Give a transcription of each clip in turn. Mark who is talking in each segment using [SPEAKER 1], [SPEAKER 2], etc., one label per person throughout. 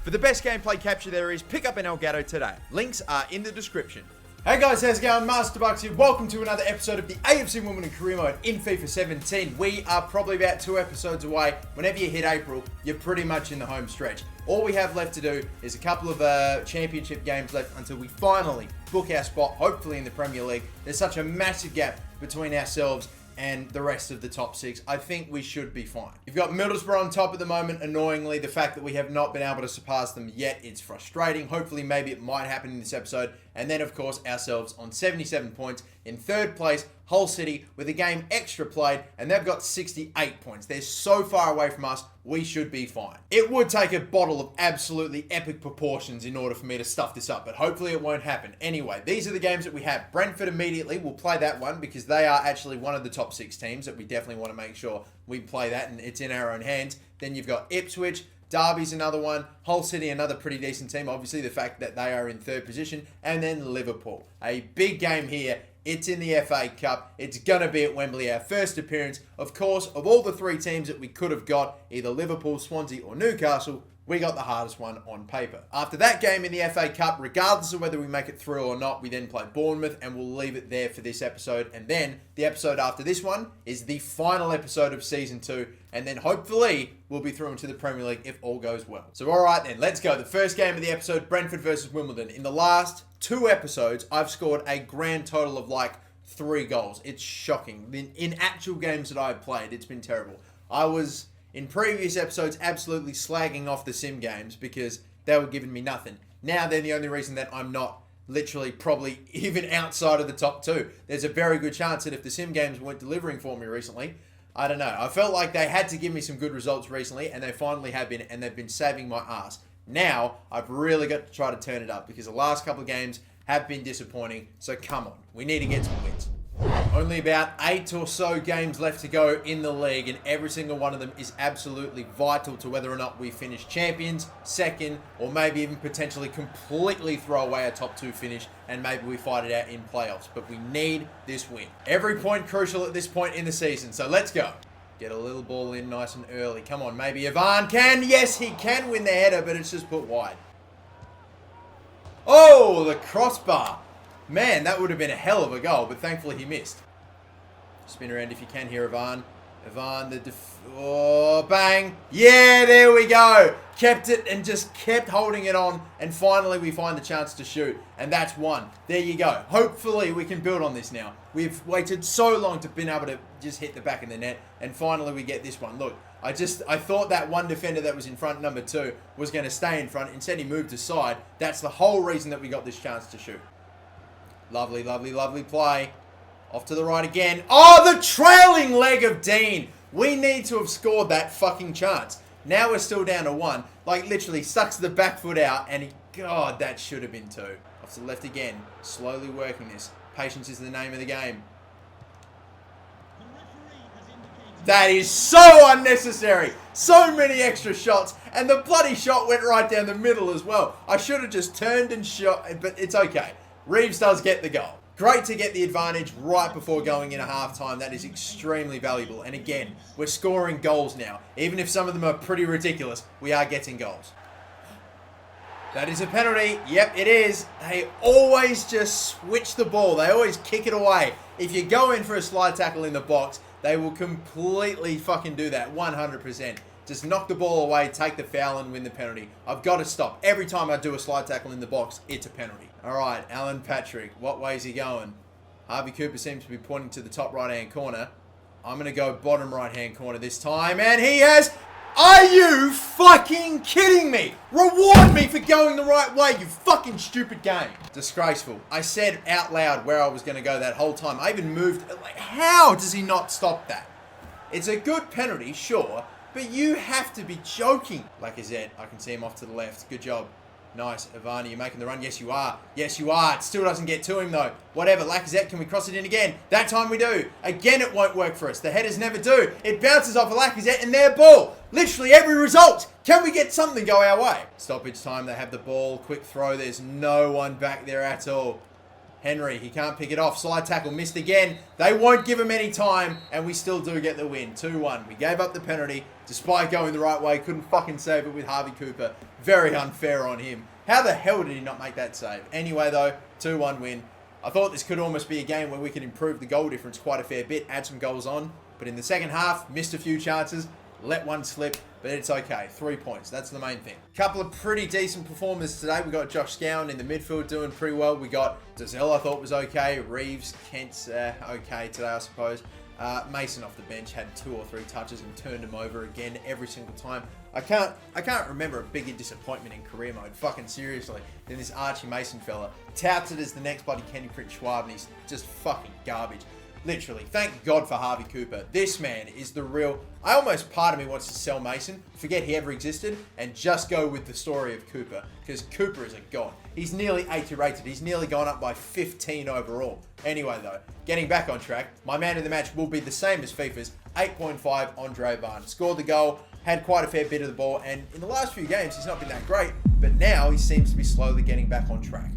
[SPEAKER 1] For the best gameplay capture there is, pick up an Elgato today. Links are in the description.
[SPEAKER 2] Hey guys, how's it going? MasterBucks here. Welcome to another episode of the AFC Wimbledon Career Mode in FIFA 17. We are probably about 2 episodes away. Whenever you hit April, you're pretty much in the home stretch. All we have left to do is a couple of championship games left until we finally book our spot, hopefully in the Premier League. There's such a massive gap between ourselves and the rest of the top 6. I think we should be fine. You've got Middlesbrough on top at the moment. Annoyingly, the fact that we have not been able to surpass them yet, it's frustrating. Hopefully, maybe it might happen in this episode. And then, of course, ourselves on 77 points in 3rd place, Hull City, with a game extra played, and they've got 68 points. They're so far away from us, we should be fine. It would take a bottle of absolutely epic proportions in order for me to stuff this up, but hopefully it won't happen. Anyway, these are the games that we have. Brentford immediately, we'll play that one because they are actually one of the top 6 teams that we definitely want to make sure we play that, and it's in our own hands. Then you've got Ipswich, Derby's another one, Hull City, another pretty decent team. Obviously, the fact that they are in 3rd position, and then Liverpool. A big game here. It's in the FA Cup. It's going to be at Wembley, our first appearance. Of course, of all the 3 teams that we could have got, either Liverpool, Swansea, or Newcastle, we got the hardest one on paper. After that game in the FA Cup, regardless of whether we make it through or not, we then play Bournemouth, and we'll leave it there for this episode. And then the episode after this one is the final episode of Season 2, and then hopefully we'll be through into the Premier League if all goes well. So all right then, let's go. The first game of the episode, Brentford versus Wimbledon. In the last 2 episodes, I've scored a grand total of like 3 goals. It's shocking. In actual games that I've played, it's been terrible. I was, in previous episodes, absolutely slagging off the sim games because they were giving me nothing. Now they're the only reason that I'm not literally probably even outside of the top 2. There's a very good chance that if the sim games weren't delivering for me recently, I don't know. I felt like they had to give me some good results recently, and they finally have been, and they've been saving my ass. Now, I've really got to try to turn it up because the last couple of games have been disappointing. So come on, we need to get some wins. Only about 8 or so games left to go in the league, and every single one of them is absolutely vital to whether or not we finish champions, second, or maybe even potentially completely throw away a top 2 finish and maybe we fight it out in playoffs. But we need this win. Every point crucial at this point in the season, so let's go. Get a little ball in nice and early. Come on, maybe Ivan can. Yes, he can win the header, but it's just put wide. Oh, the crossbar. Man, that would have been a hell of a goal, but thankfully he missed. Spin around if you can here, Ivan. Ivan, oh, bang. Yeah, there we go. Kept it and just kept holding it on, and finally we find the chance to shoot, and that's 1. There you go. Hopefully we can build on this now. We've waited so long to be able to just hit the back of the net, and finally we get this one. Look, I thought that one defender that was in front, number 2, was going to stay in front. Instead, he moved aside. That's the whole reason that we got this chance to shoot. Lovely, lovely, lovely play. Off to the right again. Oh, the trailing leg of Dean. We need to have scored that fucking chance. Now we're still down to 1. Like, literally sucks the back foot out, and God, that should have been 2. Off to the left again. Slowly working this. Patience is the name of the game. That is so unnecessary. So many extra shots, and the bloody shot went right down the middle as well. I should have just turned and shot, but it's okay. Reeves does get the goal. Great to get the advantage right before going into halftime. That is extremely valuable. And again, we're scoring goals now. Even if some of them are pretty ridiculous, we are getting goals. That is a penalty. Yep, it is. They always just switch the ball. They always kick it away. If you go in for a slide tackle in the box, they will completely fucking do that. 100%. Just knock the ball away, take the foul, and win the penalty. I've got to stop. Every time I do a slide tackle in the box, it's a penalty. All right, Alan Patrick. What way is he going? Harvey Cooper seems to be pointing to the top right-hand corner. I'm going to go bottom right-hand corner this time, and he has... Are you fucking kidding me? Reward me for going the right way, you fucking stupid game. Disgraceful. I said out loud where I was going to go that whole time. I even moved... Like, how does he not stop that? It's a good penalty, sure, but you have to be joking. Lacazette, I can see him off to the left. Good job. Nice. Ivani, you're making the run. Yes, you are. Yes, you are. It still doesn't get to him, though. Whatever. Lacazette, can we cross it in again? That time we do. Again, it won't work for us. The headers never do. It bounces off of Lacazette and their ball. Literally every result. Can we get something go our way? Stoppage time. They have the ball. Quick throw. There's no one back there at all. Henry, he can't pick it off. Slide tackle, missed again. They won't give him any time, and we still do get the win. 2-1. We gave up the penalty, despite going the right way. Couldn't fucking save it with Harvey Cooper. Very unfair on him. How the hell did he not make that save? Anyway, though, 2-1 win. I thought this could almost be a game where we could improve the goal difference quite a fair bit, add some goals on. But in the second half, missed a few chances, let one slip, but it's okay. 3 points, that's the main thing. Couple of pretty decent performers today. We got Josh Scowen in the midfield doing pretty well. We got Dazelle, I thought was okay. Reeves, Kent's okay today, I suppose. Mason off the bench had 2 or 3 touches and turned him over again every single time. I can't remember a bigger disappointment in career mode, fucking seriously, than this Archie Mason fella. Touted as the next bloody Kenny Prince Schwab, and he's just fucking garbage. Literally, thank God for Harvey Cooper. This man is the real... part of me wants to sell Mason, forget he ever existed, and just go with the story of Cooper, because Cooper is a god. He's nearly 80 rated. He's nearly gone up by 15 overall. Anyway, though, getting back on track, my man of the match will be the same as FIFA's, 8.5 Andre Barnes. Scored the goal, had quite a fair bit of the ball, and in the last few games, he's not been that great, but now he seems to be slowly getting back on track.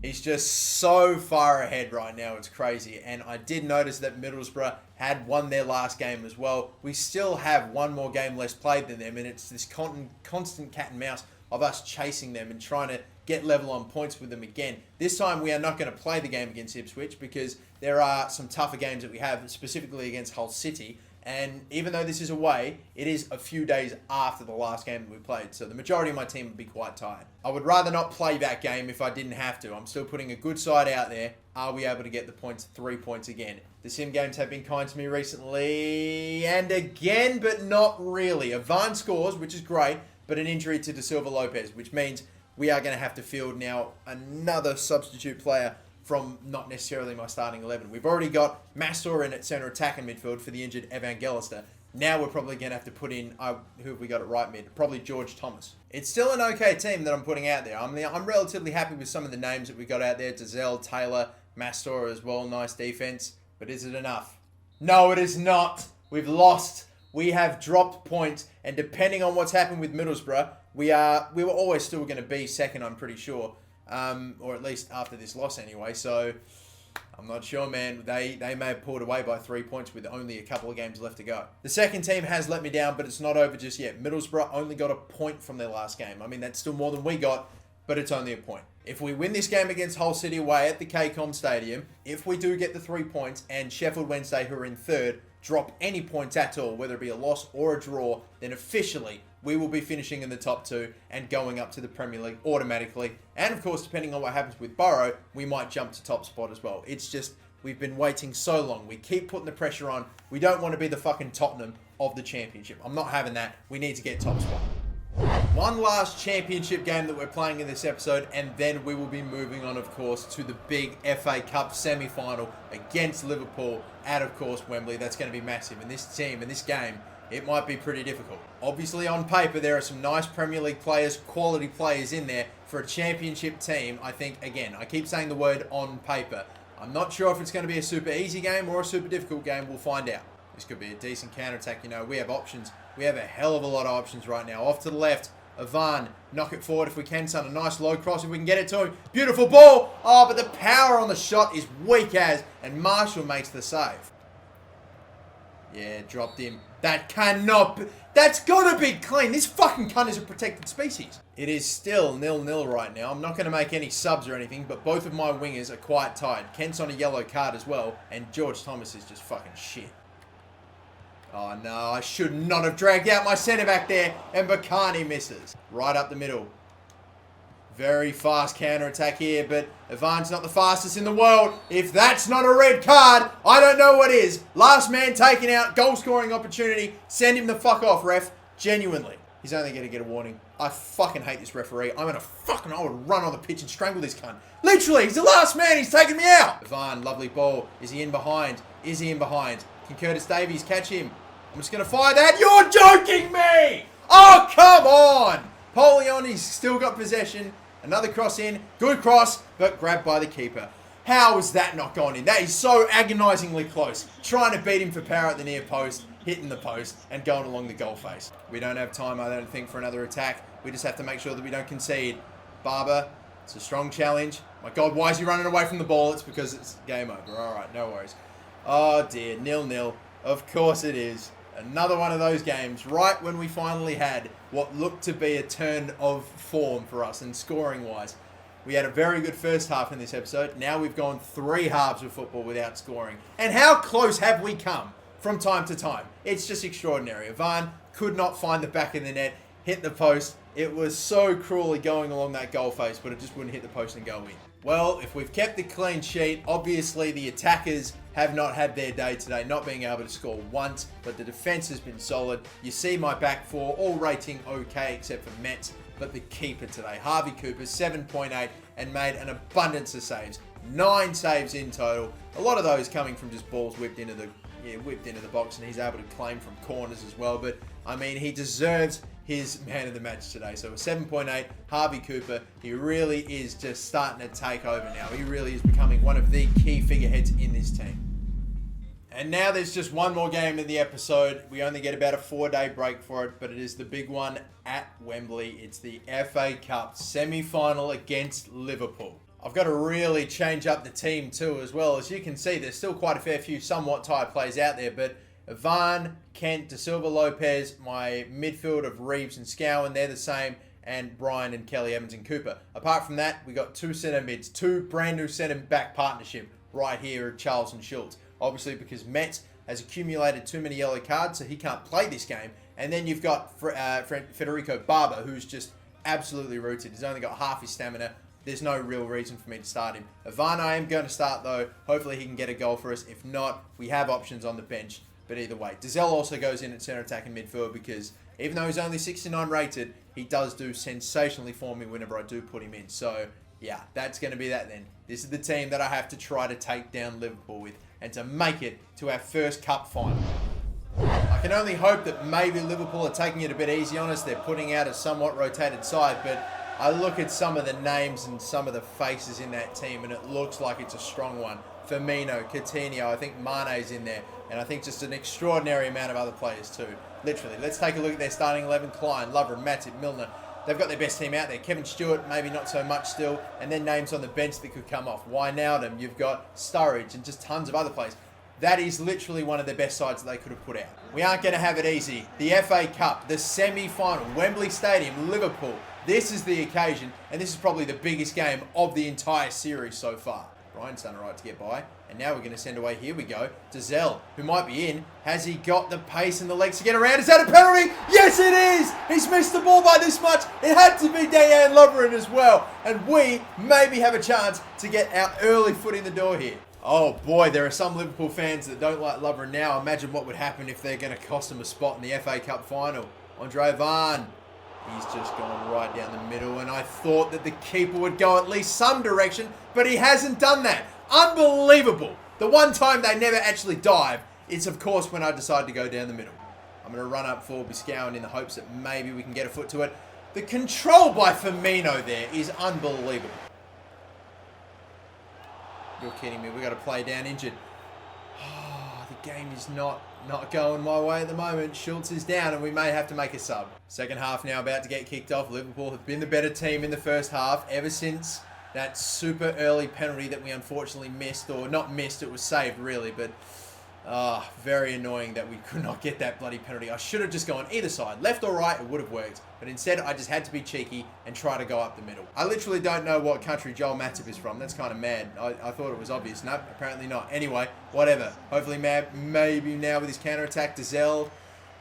[SPEAKER 2] He's just so far ahead right now, it's crazy. And I did notice that Middlesbrough had won their last game as well. We still have one more game less played than them, and it's this constant cat and mouse of us chasing them and trying to get level on points with them again. This time we are not going to play the game against Ipswich because there are some tougher games that we have, specifically against Hull City. And even though this is away, it is a few days after the last game that we played. So the majority of my team would be quite tired. I would rather not play that game if I didn't have to. I'm still putting a good side out there. Are we able to get the points? 3 points again. The sim games have been kind to me recently. And again, but not really. Avan scores, which is great, but an injury to De Silva Lopez, which means we are going to have to field now another substitute player from not necessarily my starting 11. We've already got Mastor in at centre attack and midfield for the injured Evangelista. Now we're probably going to have to put in, who have we got at right mid? Probably George Thomas. It's still an okay team that I'm putting out there. I'm relatively happy with some of the names that we got out there. Dazelle, Taylor, Mastor as well. Nice defense. But is it enough? No, it is not. We've lost. We have dropped points. And depending on what's happened with Middlesbrough, we were always still going to be second, I'm pretty sure. Or at least after this loss anyway. So I'm not sure, man. They may have pulled away by 3 points with only a couple of games left to go. The second team has let me down, but it's not over just yet. Middlesbrough only got a point from their last game. I mean, that's still more than we got, but it's only a point. If we win this game against Hull City away at the KCOM Stadium, if we do get the 3 points and Sheffield Wednesday, who are in third, drop any points at all, whether it be a loss or a draw, then officially we will be finishing in the top 2 and going up to the Premier League automatically. And of course, depending on what happens with Borough, we might jump to top spot as well. It's just, we've been waiting so long. We keep putting the pressure on. We don't want to be the fucking Tottenham of the championship. I'm not having that. We need to get top spot. One last championship game that we're playing in this episode, and then we will be moving on, of course, to the big FA Cup semi-final against Liverpool at, of course, Wembley. That's going to be massive. And this team, and this game, it might be pretty difficult. Obviously, on paper, there are some nice Premier League players, quality players in there for a championship team. I think, again, I keep saying the word on paper. I'm not sure if it's going to be a super easy game or a super difficult game. We'll find out. This could be a decent counter-attack. You know, we have options. We have a hell of a lot of options right now. Off to the left, Avan, knock it forward if we can, son. A nice low cross if we can get it to him. Beautiful ball. Oh, but the power on the shot is weak as, and Marshall makes the save. Yeah, dropped him. That cannot be... That's got to be clean. This fucking cunt is a protected species. It is still 0-0 right now. I'm not going to make any subs or anything, but both of my wingers are quite tired. Kent's on a yellow card as well, and George Thomas is just fucking shit. Oh, no, I should not have dragged out my centre-back there, and Bakani misses. Right up the middle. Very fast counter-attack here, but Ivan's not the fastest in the world. If that's not a red card, I don't know what is. Last man taken out, goal-scoring opportunity. Send him the fuck off, ref. Genuinely. He's only going to get a warning. I fucking hate this referee. I would run on the pitch and strangle this cunt. Literally, he's the last man. He's taking me out. Ivan, lovely ball. Is he in behind? Is he in behind? Can Curtis Davies catch him? I'm just going to fire that. You're joking me! Oh, come on! Polioni's still got possession. Another cross in. Good cross, but grabbed by the keeper. How is that not gone in? That is so agonisingly close. Trying to beat him for power at the near post, hitting the post, and going along the goal face. We don't have time, I don't think, for another attack. We just have to make sure that we don't concede. Barber It's a strong challenge. My God, why is he running away from the ball? It's because it's game over. All right, no worries. Oh, dear. 0-0. Of course it is. Another one of those games, right when we finally had what looked to be a turn of form for us and scoring-wise. We had a very good first half in this episode. Now we've gone 3 halves of football without scoring. And how close have we come from time to time? It's just extraordinary. Ivan could not find the back of the net, hit the post. It was so cruelly going along that goal face, but it just wouldn't hit the post and go in. Well, if we've kept the clean sheet, obviously the attackers have not had their day today, not being able to score once, but the defense has been solid. You see my back four, all rating okay except for Metz, but the keeper today, Harvey Cooper, 7.8, and made an abundance of saves. 9 saves in total. A lot of those coming from just balls whipped into the box, and he's able to claim from corners as well. But I mean, he deserves his man of the match today. So a 7.8, Harvey Cooper, he really is just starting to take over now. He really is becoming one of the key figureheads in this team. And now there's just one more game in the episode. We only get about a 4-day break for it, but it is the big one at Wembley. It's the FA Cup semi-final against Liverpool. I've got to really change up the team too as well. As you can see, there's still quite a fair few somewhat tired players out there, but Ivan, Kent, De Silva, Lopez, my midfield of Reeves and Scowen, they're the same, and Brian and Kelly, Evans and Cooper. Apart from that, we got 2 centre mids, 2 brand new centre back partnership right here at Charles and Schultz. Obviously because Metz has accumulated too many yellow cards, so he can't play this game. And then you've got Federico Barber, who's just absolutely rooted. He's only got half his stamina. There's no real reason for me to start him. Ivan, I am going to start though. Hopefully he can get a goal for us. If not, we have options on the bench. But either way, Dazelle also goes in at centre attack and midfield because even though he's only 69 rated, he does do sensationally for me whenever I do put him in. So yeah, that's going to be that then. This is the team that I have to try to take down Liverpool with and to make it to our first cup final. I can only hope that maybe Liverpool are taking it a bit easy on us. They're putting out a somewhat rotated side, but I look at some of the names and some of the faces in that team and it looks like it's a strong one. Firmino, Coutinho, I think Mane's in there, and I think just an extraordinary amount of other players too. Literally, let's take a look at their starting 11. Klein, Lovren, Matip, Milner. They've got their best team out there. Kevin Stewart, maybe not so much still. And then names on the bench that could come off. Wijnaldum, you've got Sturridge and just tons of other players. That is literally one of the best sides that they could have put out. We aren't going to have it easy. The FA Cup, the semi-final, Wembley Stadium, Liverpool. This is the occasion, and this is probably the biggest game of the entire series so far. Brian's done alright to get by. And now we're going to send away, here we go, Dazelle, who might be in. Has he got the pace and the legs to get around? Is that a penalty? Yes, it is! He's missed the ball by this much. It had to be Dejan Lovren as well. And we maybe have a chance to get our early foot in the door here. Oh boy, there are some Liverpool fans that don't like Lovren now. Imagine what would happen if they're going to cost him a spot in the FA Cup final. Andre Van. He's just gone right down the middle, and I thought that the keeper would go at least some direction, but he hasn't done that. Unbelievable. The one time they never actually dive is, of course, when I decide to go down the middle. I'm going to run up for Biscowen in the hopes that maybe we can get a foot to it. The control by Firmino there is unbelievable. You're kidding me. We've got to play down injured. Oh, the game is not going my way at the moment. Schultz is down and we may have to make a sub. Second half now about to get kicked off. Liverpool have been the better team in the first half ever since that super early penalty that we unfortunately missed, or not missed, it was saved really, but very annoying that we could not get that bloody penalty. I should have just gone either side, left or right, it would have worked, but instead I just had to be cheeky and try to go up the middle. I literally don't know what country Joel Matip is from. That's kind of mad. I thought it was obvious. Nope, apparently not. Anyway, whatever. Hopefully maybe now with his counter-attack, Dazelle,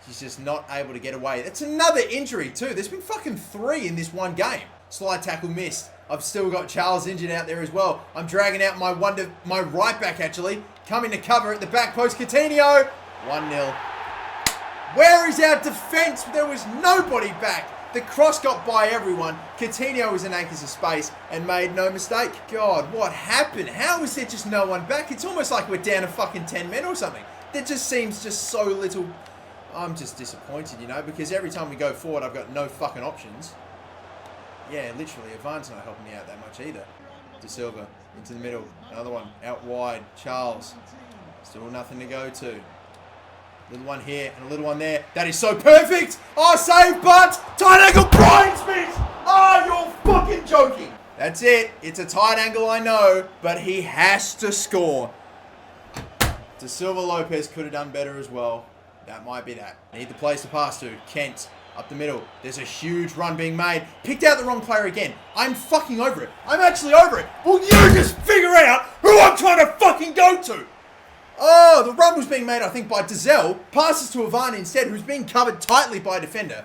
[SPEAKER 2] he's just not able to get away. That's another injury too. There's been fucking 3 in this one game. Slide tackle missed. I've still got Charles injured out there as well. I'm dragging out my right back actually. Coming to cover at the back post. Coutinho. 1-0. Where is our defence? There was nobody back. The cross got by everyone. Coutinho was in acres of space and made no mistake. God, what happened? How is there just no one back? It's almost like we're down to fucking 10 men or something. There just seems just so little. I'm just disappointed, you know, because every time we go forward, I've got no fucking options. Yeah, literally, Ivan's not helping me out that much either. De Silva, into the middle. Another one, out wide. Charles, still nothing to go to. Little one here and a little one there. That is so perfect! Oh, save, but tight angle, Brian Smith! Oh, you're fucking joking! That's it. It's a tight angle, I know, but he has to score. Da Silva Lopez could have done better as well. That might be that. Need the place to pass to. Kent, up the middle. There's a huge run being made. Picked out the wrong player again. I'm fucking over it. I'm actually over it. Will you just figure out who I'm trying to fucking go to? Oh, the run was being made, I think, by Dazelle. Passes to Ivan instead, who's being covered tightly by a defender.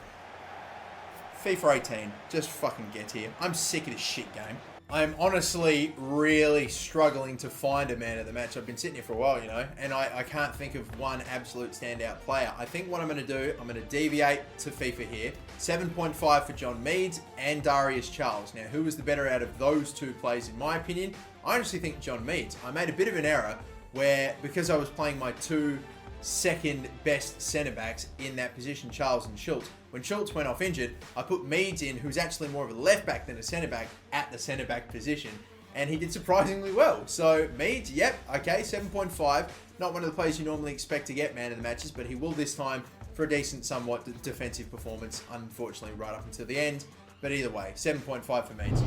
[SPEAKER 2] FIFA 18, just fucking get here. I'm sick of this shit game. I'm honestly really struggling to find a man of the match. I've been sitting here for a while, you know, and I can't think of one absolute standout player. I think what I'm going to do, I'm going to deviate to FIFA here. 7.5 for John Meads and Darius Charles. Now, who was the better out of those two players in my opinion? I honestly think John Meads. I made a bit of an error where, because I was playing my two second best centre-backs in that position, Charles and Schultz. When Schultz went off injured, I put Meads in, who's actually more of a left-back than a centre-back, at the centre-back position, and he did surprisingly well. So Meads, yep, okay, 7.5. Not one of the players you normally expect to get man of the matches, but he will this time for a decent, somewhat defensive performance, unfortunately right up until the end. But either way, 7.5 for Meads.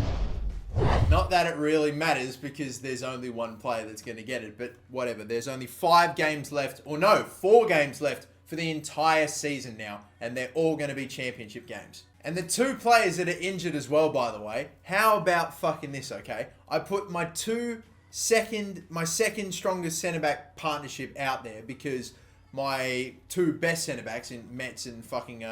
[SPEAKER 2] Not that it really matters because there's only one player that's going to get it, but whatever. There's only 5 games left, or no, 4 games left for the entire season now, and they're all going to be championship games. And the 2 players that are injured as well, by the way, how about fucking this, okay? I put my second strongest centre-back partnership out there because my 2 best centre-backs in Metz and fucking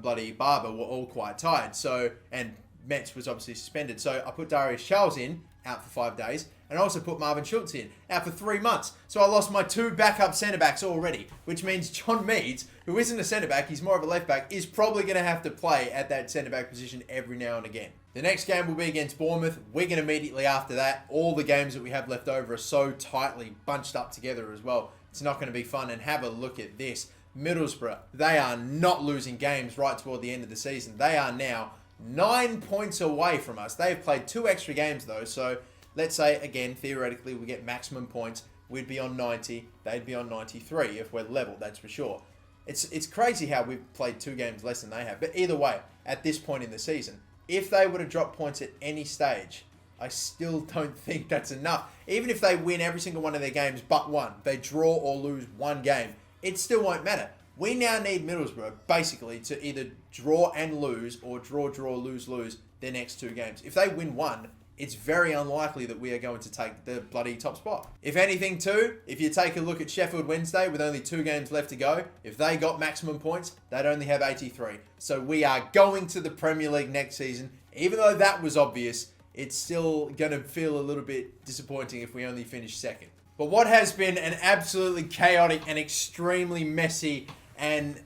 [SPEAKER 2] bloody Barber were all quite tired, so, and Metz was obviously suspended. So I put Darius Charles in, out for 5 days, and I also put Marvin Schultz in, out for 3 months. So I lost my 2 backup centre-backs already, which means John Meads, who isn't a centre-back, he's more of a left-back, is probably going to have to play at that centre-back position every now and again. The next game will be against Bournemouth. Wigan immediately after that. All the games that we have left over are so tightly bunched up together as well. It's not going to be fun. And have a look at this. Middlesbrough, they are not losing games right toward the end of the season. They are now 9 points away from us. They've played 2 extra games though, so let's say, again, theoretically, we get maximum points. We'd be on 90. They'd be on 93 if we're level, that's for sure. It's crazy how we've played 2 games less than they have. But either way, at this point in the season, if they were to drop points at any stage, I still don't think that's enough. Even if they win every single one of their games but one, they draw or lose 1 game, it still won't matter. We now need Middlesbrough, basically, to either draw and lose or draw, lose their next 2 games. If they win 1, it's very unlikely that we are going to take the bloody top spot. If anything too, if you take a look at Sheffield Wednesday with only 2 games left to go, if they got maximum points, they'd only have 83. So we are going to the Premier League next season. Even though that was obvious, it's still going to feel a little bit disappointing if we only finish second. But what has been an absolutely chaotic and extremely messy and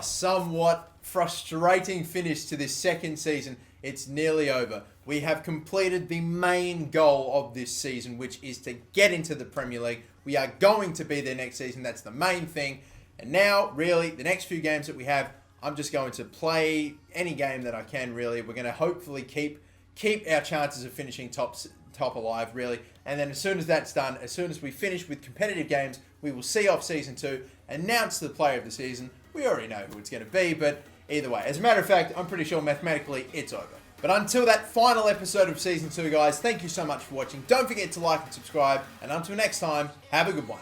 [SPEAKER 2] somewhat frustrating finish to this second season, it's nearly over. We have completed the main goal of this season, which is to get into the Premier League. We are going to be there next season. That's the main thing. And now, really, the next few games that we have, I'm just going to play any game that I can, really. We're going to hopefully keep our chances of finishing top alive, really. And then as soon as that's done, as soon as we finish with competitive games, we will see off Season 2, announce the player of the season. We already know who it's going to be, but either way. As a matter of fact, I'm pretty sure mathematically it's over. But until that final episode of Season 2, guys, thank you so much for watching. Don't forget to like and subscribe. And until next time, have a good one.